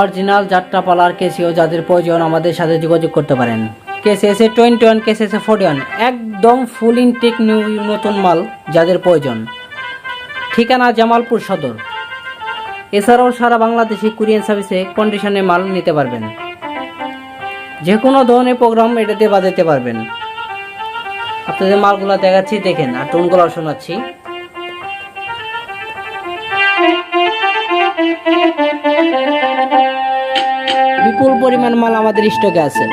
Original যাত্রাপালার Casio যাদের প্রয়োজন আমাদের সাথে যোগাযোগ করতে পারেন। কেসে এসে 21, কেসে এসে 41, একদম ফুল ইনটেক নতুন মাল যাদের প্রয়োজন। ঠিকানা জামালপুর সদর। এছাড়াও সারা বাংলাদেশে কুরিয়ার সার্ভিসে কন্ডিশনে মাল নিতে পারবেন। যে কোনো ধরনের প্রোগ্রাম এটাতে বাজাতে পারবেন। আপনাদের মালগুলো দেখাচ্ছি, দেখেন আর টোনগুলো শোনাচ্ছি। বিপুল পরিমাণ মাল আমাদের স্টকে আছে।